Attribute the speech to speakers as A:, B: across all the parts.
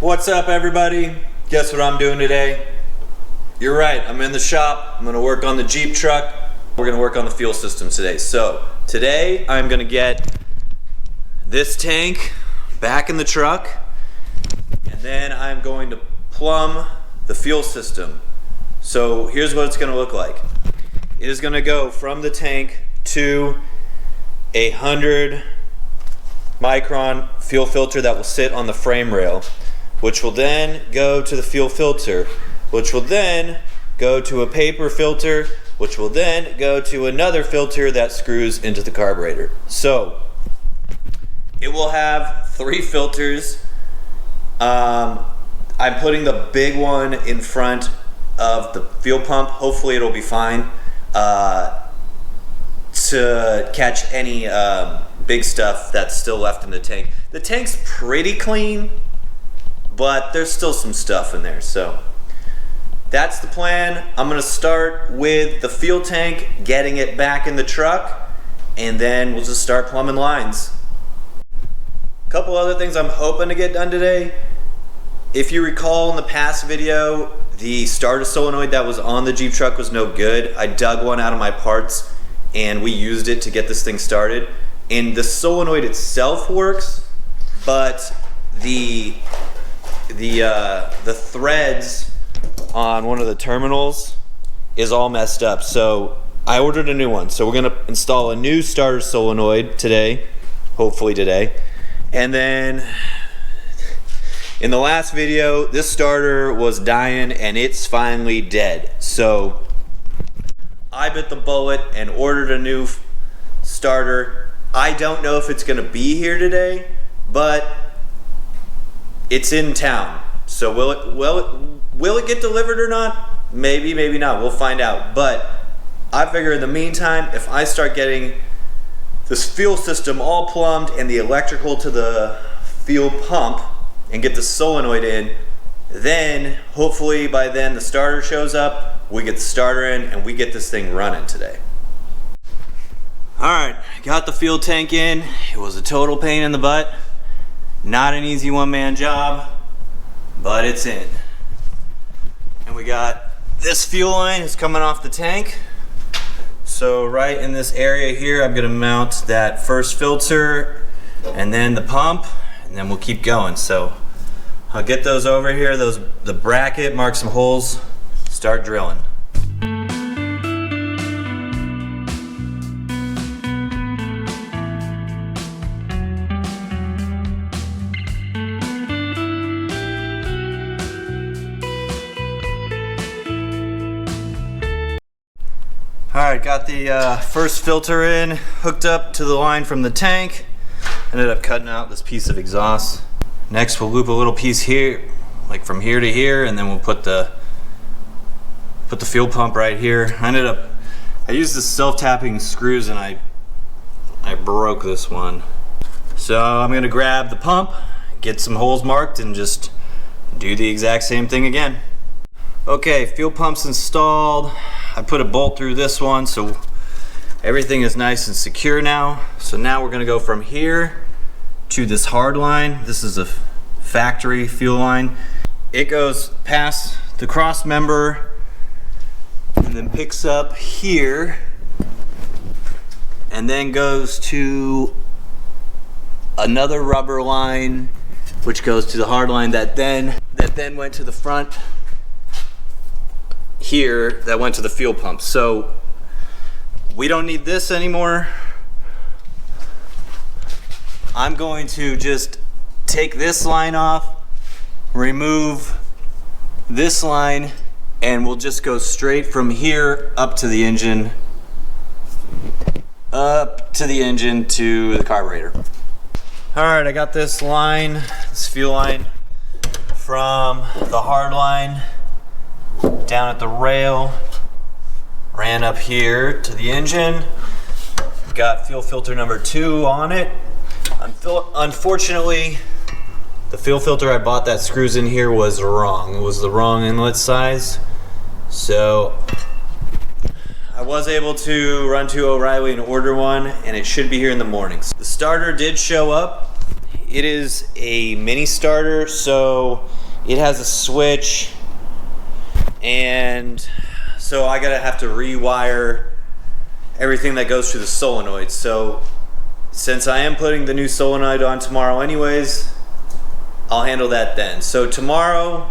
A: What's up, everybody? Guess what I'm doing today? You're right, I'm in the shop. I'm gonna work on the Jeep truck. We're gonna work on the fuel system today. So today I'm gonna get this tank back in the truck, and then I'm going to plumb the fuel system. So here's what it's gonna look like. It is gonna go from the tank to a 100 micron fuel filter that will sit on the frame rail, which will then go to the fuel filter, which will then go to a paper filter, which will then go to another filter that screws into the carburetor. So it will have 3 filters. I'm putting the big one in front of the fuel pump. Hopefully it'll be fine to catch any big stuff that's still left in the tank. The tank's pretty clean, but there's still some stuff in there. So that's the plan. I'm gonna start with the fuel tank, getting it back in the truck, and then we'll just start plumbing lines. A couple other things I'm hoping to get done today. If you recall in the past video, the starter solenoid that was on the Jeep truck was no good. I dug one out of my parts and we used it to get this thing started. And the solenoid itself works, but the threads on one of the terminals is all messed up. So I ordered a new one. So we're gonna install a new starter solenoid today, hopefully today. And then in the last video, this starter was dying and it's finally dead. So I bit the bullet and ordered a new starter. I don't know if it's gonna be here today, but it's in town. So will it get delivered or not? Maybe, maybe not, we'll find out. But I figure in the meantime, if I start getting this fuel system all plumbed and the electrical to the fuel pump and get the solenoid in, then hopefully by then the starter shows up, we get the starter in, and we get this thing running today. All right, got the fuel tank in. It was a total pain in the butt. Not an easy one-man job, but it's in. And we got this fuel line is coming off the tank. So right in this area here, I'm gonna mount that first filter and then the pump, and then we'll keep going. So I'll get those over here, the bracket, mark some holes, start drilling. Alright, got the first filter in, hooked up to the line from the tank. Ended up cutting out this piece of exhaust. Next we'll loop a little piece here, like from here to here, and then we'll put the fuel pump right here. I used the self-tapping screws and I broke this one. So I'm gonna grab the pump, get some holes marked, and just do the exact same thing again. Okay, fuel pump's installed. I put a bolt through this one, so everything is nice and secure now. So now we're gonna go from here to this hard line. This is a factory fuel line. It goes past the cross member and then picks up here and then goes to another rubber line, which goes to the hard line that then went to the front here, that went to the fuel pump. So we don't need this anymore. I'm going to just take this line off, remove this line, and we'll just go straight from here up to the engine, to the carburetor. All right, I got this line, this fuel line, from the hard line down at the rail, ran up here to the engine, got fuel filter number 2 on it. Unfortunately, the fuel filter I bought that screws in here was wrong. It was the wrong inlet size. So I was able to run to O'Reilly and order one, and it should be here in the morning. The starter did show up. it is a mini starter, so it has a switch, and so I gotta have to rewire everything that goes through the solenoid. So since I am putting the new solenoid on tomorrow anyways, I'll handle that then. So tomorrow,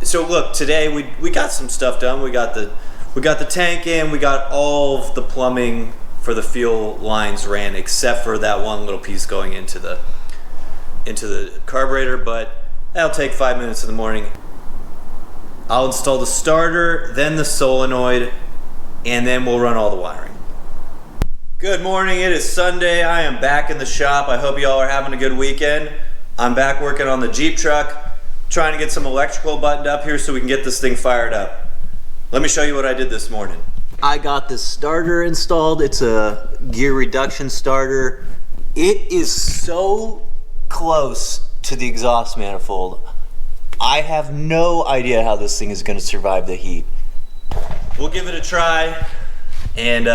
A: so look, today we got some stuff done. We got the tank in, we got all of the plumbing for the fuel lines ran, except for that one little piece going into the carburetor, but that'll take 5 minutes in the morning. I'll install the starter, then the solenoid, and then we'll run all the wiring. Good morning, it is Sunday. I am back in the shop. I hope you all are having a good weekend. I'm back working on the Jeep truck, trying to get some electrical buttoned up here so we can get this thing fired up. Let me show you what I did this morning. I got this starter installed. It's a gear reduction starter. It is so close to the exhaust manifold. I have no idea how this thing is going to survive the heat. We'll give it a try and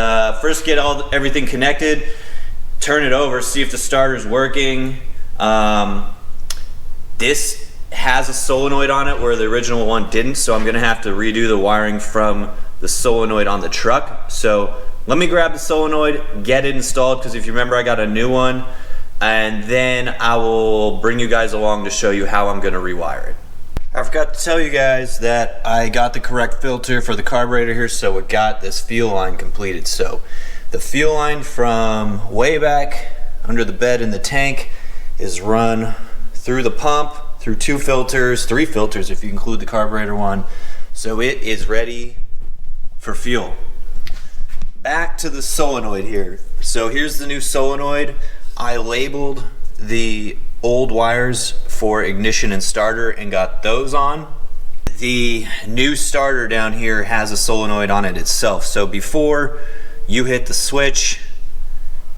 A: first get everything connected, turn it over, see if the starter's working. This has a solenoid on it where the original one didn't, so I'm gonna have to redo the wiring from the solenoid on the truck. So let me grab the solenoid, get it installed, because if you remember I got a new one, and then I will bring you guys along to show you how I'm gonna rewire it. I forgot to tell you guys that I got the correct filter for the carburetor here, so it got this fuel line completed. So the fuel line from way back under the bed in the tank is run through the pump, through 2 filters, 3 filters if you include the carburetor one. So it is ready for fuel. Back to the solenoid here. So here's the new solenoid. I labeled the old wires for ignition and starter and got those on. The new starter down here has a solenoid on it itself. So before you hit the switch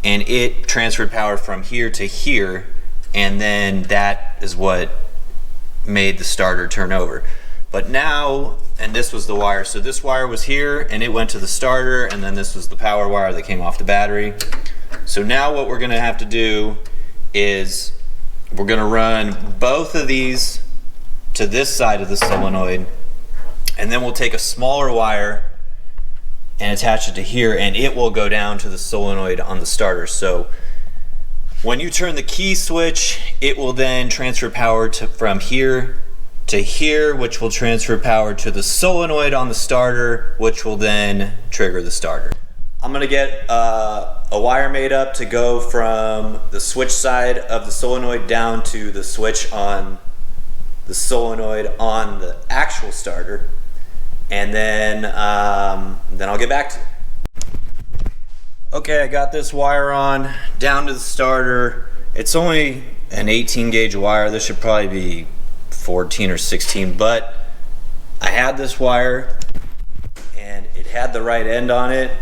A: and it transferred power from here to here, and then that is what made the starter turn over. But now, and this was the wire, so this wire was here and it went to the starter, and then this was the power wire that came off the battery. So now what we're gonna have to do is we're gonna run both of these to this side of the solenoid, and then we'll take a smaller wire and attach it to here, and it will go down to the solenoid on the starter. So when you turn the key switch, it will then transfer power from here to here, which will transfer power to the solenoid on the starter, which will then trigger the starter. I'm gonna get a wire made up to go from the switch side of the solenoid down to the switch on the solenoid on the actual starter, and then I'll get back to you. Okay, I got this wire on down to the starter. It's only an 18 gauge wire. This should probably be 14 or 16, but I had this wire and it had the right end on it,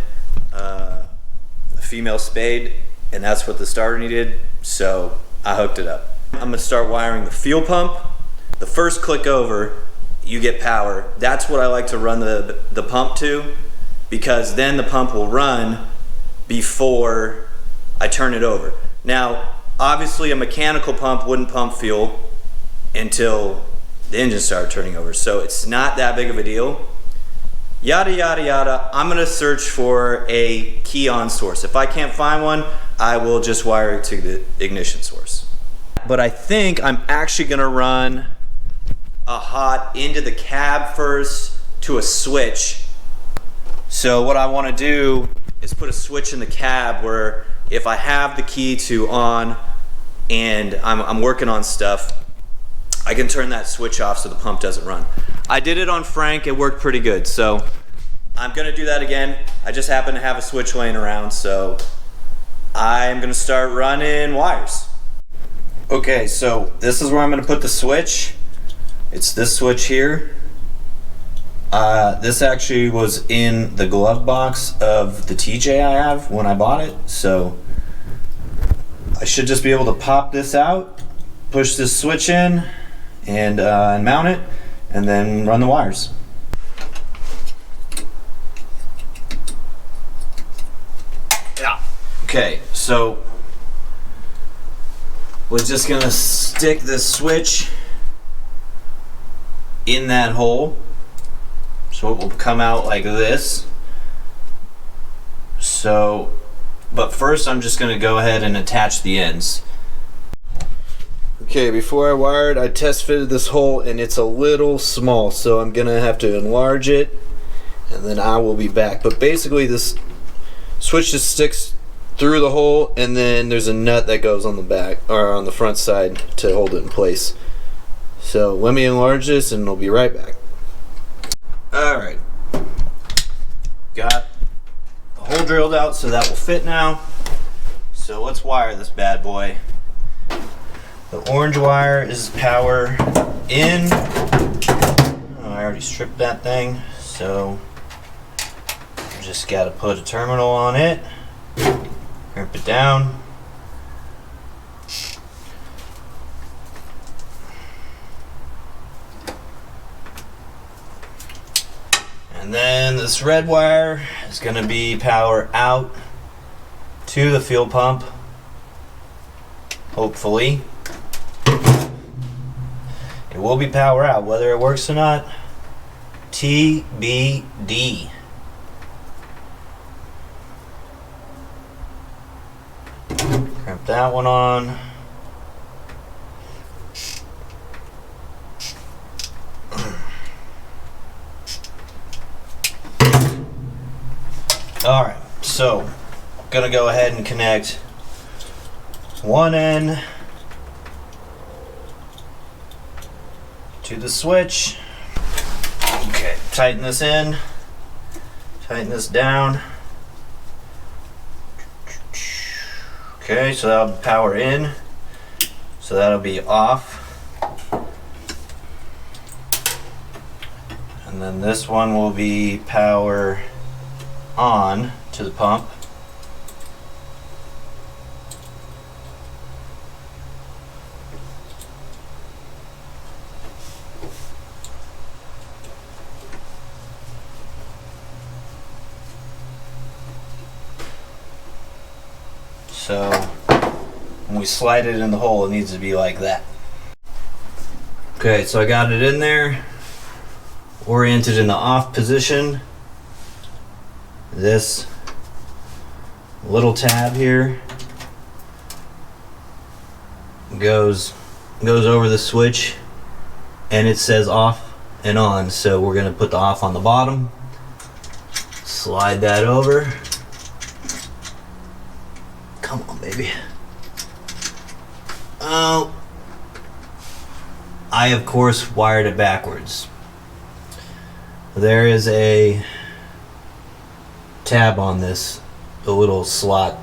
A: a female spade, and that's what the starter needed, so I hooked it up. I'm gonna start wiring the fuel pump. The first click over, you get power. That's what I like to run the pump to, because then the pump will run before I turn it over. Now, obviously a mechanical pump wouldn't pump fuel until the engine started turning over, so it's not that big of a deal. Yada yada yada. I'm gonna search for a key on source. If I can't find one, I will just wire it to the ignition source. But I think I'm actually gonna run a hot into the cab first to a switch. So what I wanna do is put a switch in the cab where if I have the key to on and I'm working on stuff, I can turn that switch off so the pump doesn't run. I did it on Frank, it worked pretty good, so I'm gonna do that again. I just happen to have a switch laying around, so I'm gonna start running wires. Okay, so this is where I'm gonna put the switch. It's this switch here. This actually was in the glove box of the TJ I have when I bought it, so I should just be able to pop this out, push this switch in, and mount it, and then run the wires. Yeah. Okay, so we're just gonna stick the switch in that hole, so it will come out like this. So, but first I'm just gonna go ahead and attach the ends. Okay, before I wired, I test fitted this hole and it's a little small, so I'm gonna have to enlarge it and then I will be back. But basically this switch just sticks through the hole, and then there's a nut that goes on the back or on the front side to hold it in place. So let me enlarge this and I'll be right back. Alright, got the hole drilled out so that will fit now. So let's wire this bad boy. The orange wire is power in. Oh, I already stripped that thing, so just got to put a terminal on it, crimp it down. And then this red wire is going to be power out to the fuel pump, hopefully. It will be power out, whether it works or not, TBD. Crimp that one on. Alright, so gonna go ahead and connect one end to the switch. Okay, tighten this in, tighten this down. Okay, so that'll be power in, so that'll be off. And then this one will be power on to the pump. So when we slide it in the hole, it needs to be like that. Okay, so I got it in there, oriented in the off position. This little tab here goes over the switch, and it says off and on, so we're going to put the off on the bottom, slide that over. Come on, baby. Oh, I of course wired it backwards. There is a tab on this, a little slot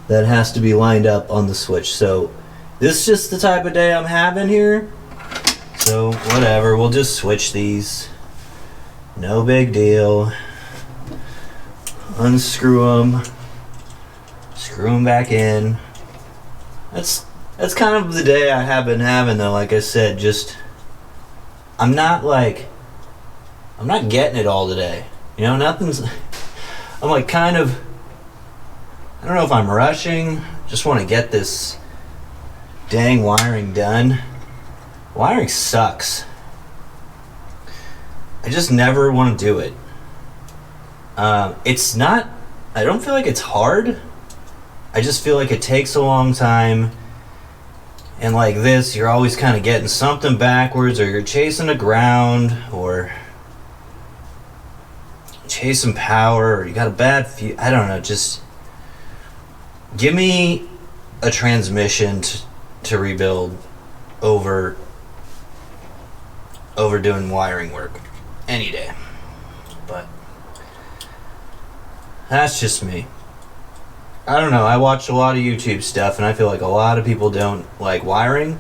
A: that has to be lined up on the switch. So this is just the type of day I'm having here, so whatever, we'll just switch these, no big deal. Unscrew them, screw them back in. That's kind of the day I have been having, though. Like I said, just I'm not getting it all today. You know, nothing's, I'm like kind of, I don't know if I'm rushing, just want to get this dang wiring done. Wiring sucks. I just never want to do it. It's not, I don't feel like it's hard. I just feel like it takes a long time. And like this, you're always kind of getting something backwards, or you're chasing the ground, or chasing power, or you got a bad I don't know, just give me a transmission to rebuild over doing wiring work any day. But that's just me. I don't know, I watch a lot of YouTube stuff, and I feel like a lot of people don't like wiring,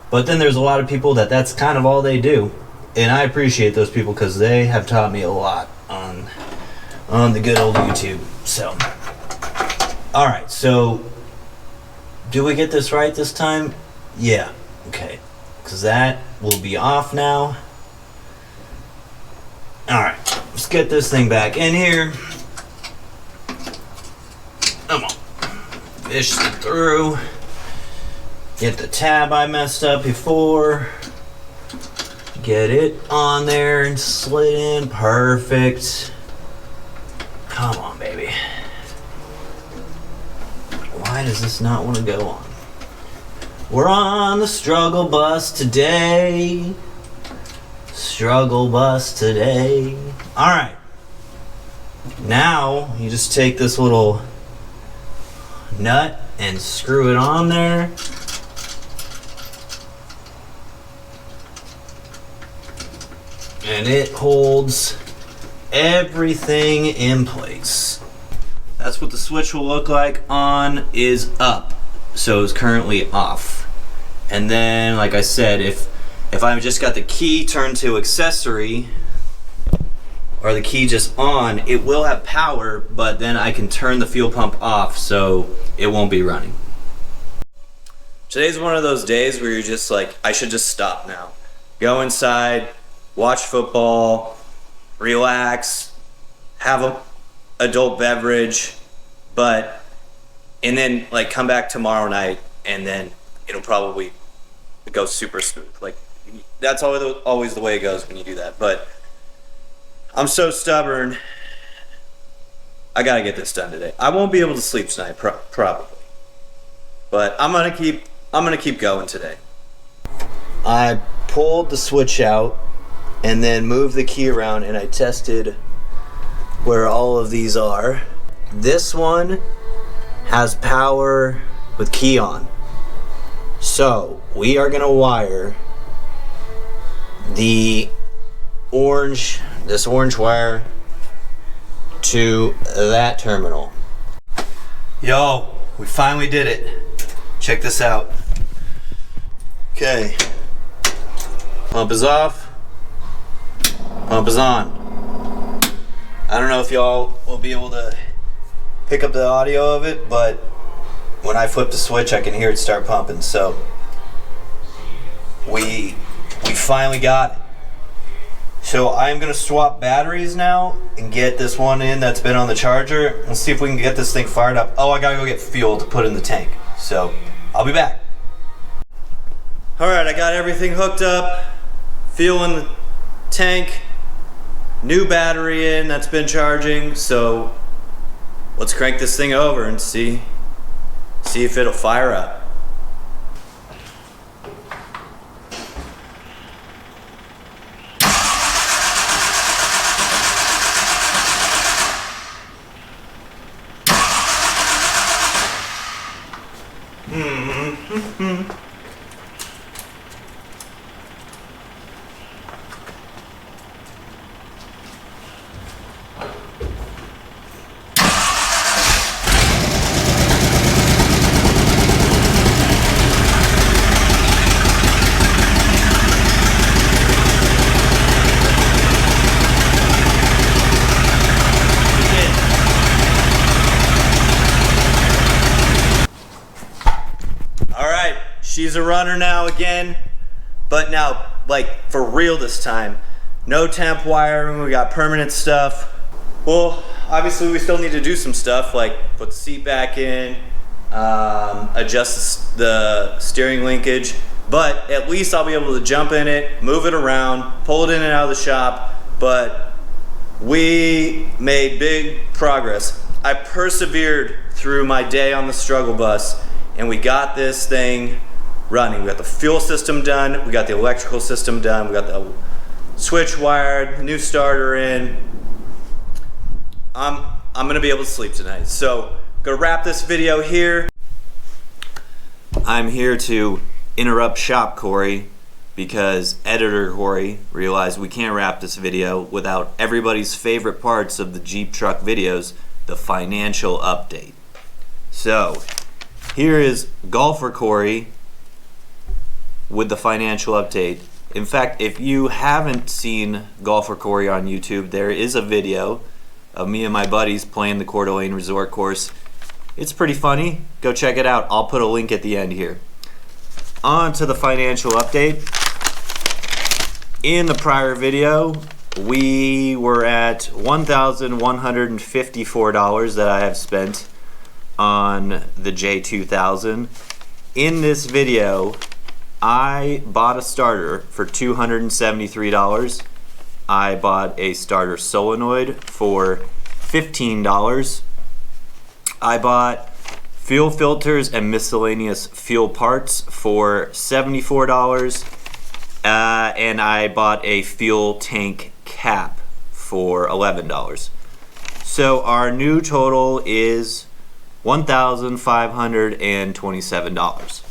A: but then there's a lot of people that's kind of all they do, and I appreciate those people because they have taught me a lot on the good old YouTube. So, alright, so do we get this right this time? Yeah, okay, because that will be off now. Alright, let's get this thing back in here. Come on, fish through. Get the tab I messed up before. Get it on there and slid in. Perfect. Come on, baby. Why does this not want to go on? We're on the struggle bus today. Struggle bus today. Alright. Now, you just take this little nut and screw it on there. And it holds everything in place. That's what the switch will look like. On is up, so it's currently off. And then, like I said, if I've just got the key turned to accessory, or the key just on, it will have power, but then I can turn the fuel pump off so it won't be running. Today's one of those days where you're just like, I should just stop now. Go inside, watch football, relax, have a adult beverage, and then like come back tomorrow night and then it'll probably go super smooth. Like that's always the way it goes when you do that. But I'm so stubborn. I gotta get this done today. I won't be able to sleep tonight, probably, but I'm gonna keep going today. I pulled the switch out and then moved the key around, and I tested where all of these are. This one has power with key on. So we are gonna wire this orange wire to that terminal. Yo, we finally did it. Check this out. Okay, pump is off. Pump is on. I don't know if y'all will be able to pick up the audio of it, but when I flip the switch, I can hear it start pumping. So we finally got it. So I'm gonna swap batteries now and get this one in that's been on the charger. Let's see if we can get this thing fired up. Oh, I gotta go get fuel to put in the tank. So I'll be back. All right, I got everything hooked up. Fuel in the tank. New battery in that's been charging. So let's crank this thing over and see if it'll fire up. She's a runner now again, but now, like, for real this time. No temp wiring, we got permanent stuff. Well, obviously we still need to do some stuff, like put the seat back in, adjust the steering linkage, but at least I'll be able to jump in it, move it around, pull it in and out of the shop, but we made big progress. I persevered through my day on the struggle bus, and we got this thing running. We got the fuel system done, we got the electrical system done, we got the switch wired, the new starter in. I'm gonna be able to sleep tonight. So I'm gonna wrap this video here. I'm here to interrupt Shop Corey because editor Corey realized we can't wrap this video without everybody's favorite parts of the Jeep truck videos, the financial update. So here is Golfer Corey with the financial update. In fact, if you haven't seen Golfer Corey on YouTube, there is a video of me and my buddies playing the Coeur d'Alene Resort Course. It's pretty funny. Go check it out. I'll put a link at the end here. On to the financial update. In the prior video, we were at $1,154 that I have spent on the J2000. in this video, I bought a starter for $273. I bought a starter solenoid for $15. I bought fuel filters and miscellaneous fuel parts for $74. And I bought a fuel tank cap for $11. So our new total is $1,527.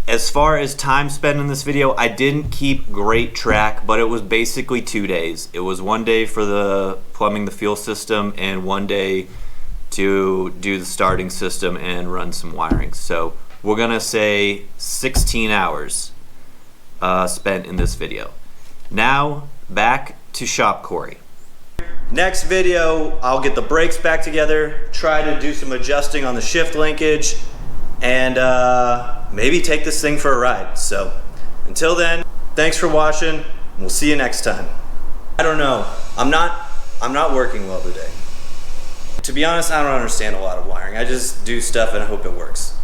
A: As far as time spent in this video, I didn't keep great track, but it was basically 2 days. It was 1 day for the plumbing the fuel system and 1 day to do the starting system and run some wiring. So we're gonna say 16 hours spent in this video. Now back to Shop Corey. Next video, I'll get the brakes back together, try to do some adjusting on the shift linkage, and maybe take this thing for a ride. So until then, thanks for watching, and we'll see you next time. I don't know, I'm not working well today. To be honest, I don't understand a lot of wiring. I just do stuff and I hope it works.